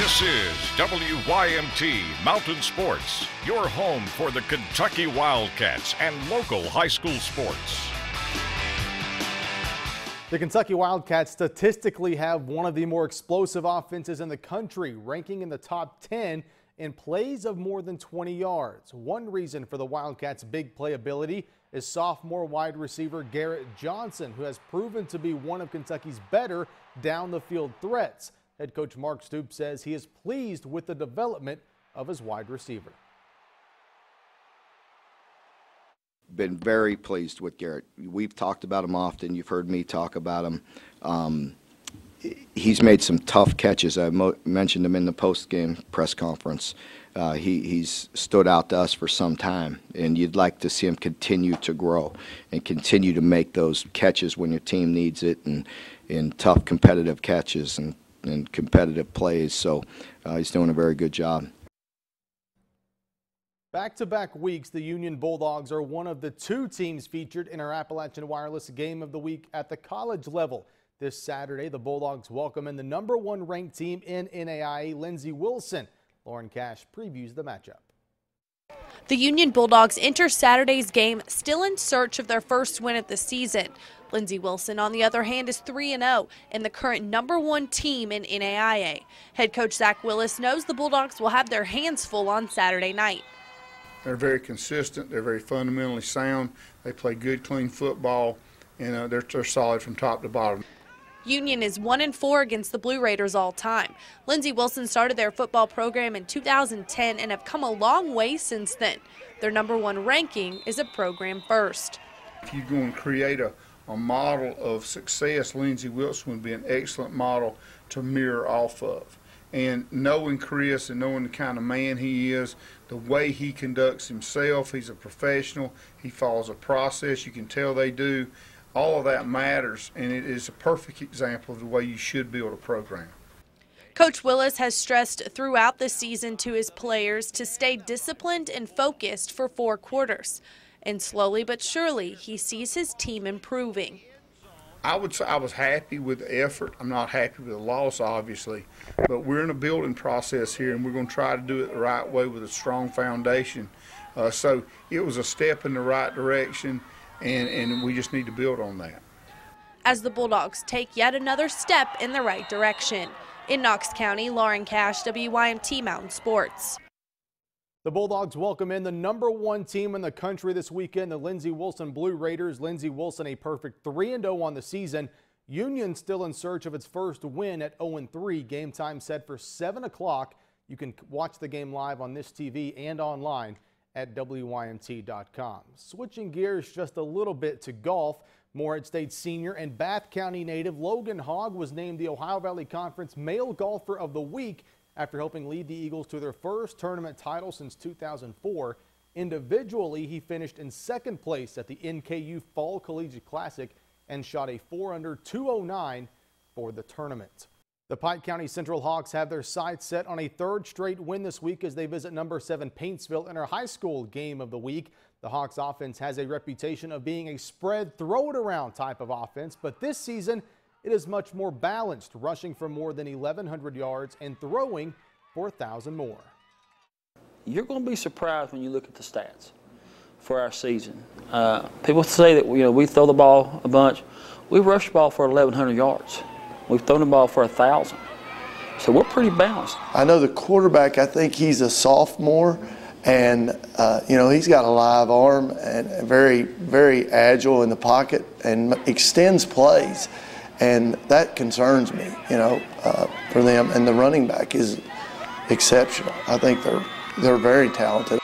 This is WYMT Mountain Sports, your home for the Kentucky Wildcats and local high school sports. The Kentucky Wildcats statistically have one of the more explosive offenses in the country, ranking in the top 10 in plays of more than 20 yards. One reason for the Wildcats' big playability is sophomore wide receiver Garrett Johnson, who has proven to be one of Kentucky's better down-the-field threats. Head coach Mark Stoops says he is pleased with the development of his wide receiver. Been very pleased with Garrett. We've talked about him often. You've heard me talk about him. He's made some tough catches. I mentioned him in the post-game press conference. He's stood out to us for some time, and you'd like to see him continue to grow and continue to make those catches when your team needs it, and in tough competitive catches and competitive plays. So he's doing a very good job. Back-to-back weeks, the Union Bulldogs are one of the two teams featured in our Appalachian Wireless Game of the Week at the college level. This Saturday, the Bulldogs welcome in the #1 ranked team in NAIA, Lindsey Wilson. Lauren Cash previews the matchup. The Union Bulldogs enter Saturday's game still in search of their first win of the season. Lindsey Wilson, on the other hand, is 3-0 and the current #1 team in NAIA. Head coach Zach Willis knows the Bulldogs will have their hands full on Saturday night. They're very consistent. They're very fundamentally sound. They play good, clean football, and they're solid from top to bottom. Union is 1-4 against the Blue Raiders all time. Lindsey Wilson started their football program in 2010 and have come a long way since then. Their #1 ranking is a program first. If you go and create a model of success, Lindsey Wilson would be an excellent model to mirror off of. And knowing Chris and knowing the kind of man he is, the way he conducts himself, he's a professional, he follows a process, you can tell they do. All of that matters, and it is a perfect example of the way you should build a program. Coach Willis has stressed throughout the season to his players to stay disciplined and focused for 4 quarters. And slowly but surely, he sees his team improving. I would say I was happy with the effort. I'm not happy with the loss, obviously, but we're in a building process here, and we're going to try to do it the right way with a strong foundation. So it was a step in the right direction, and we just need to build on that. As the Bulldogs take yet another step in the right direction. In Knox County, Lauren Cash, WYMT Mountain Sports. The Bulldogs welcome in the #1 team in the country this weekend, the Lindsey Wilson Blue Raiders. Lindsey Wilson a perfect 3-0 on the season. Union still in search of its first win at 0-3. Game time set for 7 o'clock. You can watch the game live on this TV and online at WYMT.com. Switching gears just a little bit to golf, Morehead State senior and Bath County native Logan Hogg was named the Ohio Valley Conference Male Golfer of the Week after helping lead the Eagles to their first tournament title since 2004. Individually, he finished in 2nd place at the NKU Fall Collegiate Classic and shot a 4-under 209 for the tournament. The Pike County Central Hawks have their sights set on a 3rd straight win this week as they visit #7 Paintsville in our high school game of the week. The Hawks offense has a reputation of being a spread, throw it around type of offense, but this season it is much more balanced, rushing for more than 1,100 yards and throwing for 1,000 more. You're going to be surprised when you look at the stats for our season. People say that we throw the ball a bunch. We rush the ball for 1,100 yards. We've thrown the ball for 1,000. So we're pretty balanced. I know the quarterback, I think he's a sophomore, and he's got a live arm and very, very agile in the pocket and extends plays. And that concerns me, for them. And the running back is exceptional. I think they're very talented.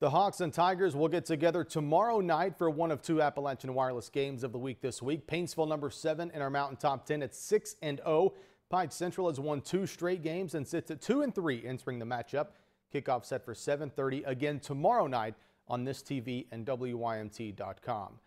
The Hawks and Tigers will get together tomorrow night for one of 2 Appalachian Wireless games of the week this week. Paintsville #7 in our Mountain Top 10 at 6-0. Pike Central has won 2 straight games and sits at 2-3 entering the matchup. Kickoff set for 7:30 again tomorrow night on this TV and WYMT.com.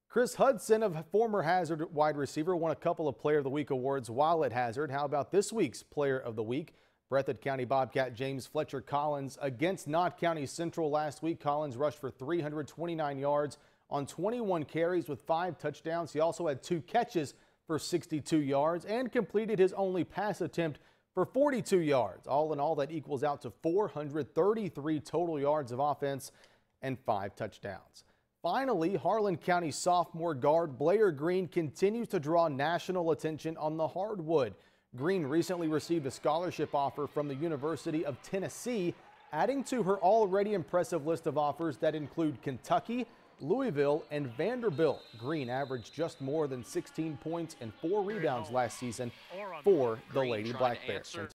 Chris Hudson, a former Hazard wide receiver, won a couple of Player of the Week awards while at Hazard. How about this week's Player of the Week? Breathitt County Bobcat James Fletcher Collins against Knott County Central last week. Collins rushed for 329 yards on 21 carries with 5 touchdowns. He also had 2 catches for 62 yards and completed his only pass attempt for 42 yards. All in all, that equals out to 433 total yards of offense and 5 touchdowns. Finally, Harlan County sophomore guard Blair Green continues to draw national attention on the hardwood. Green recently received a scholarship offer from the University of Tennessee, adding to her already impressive list of offers that include Kentucky, Louisville, and Vanderbilt. Green averaged just more than 16 points and 4 rebounds last season for the Lady Black Bears.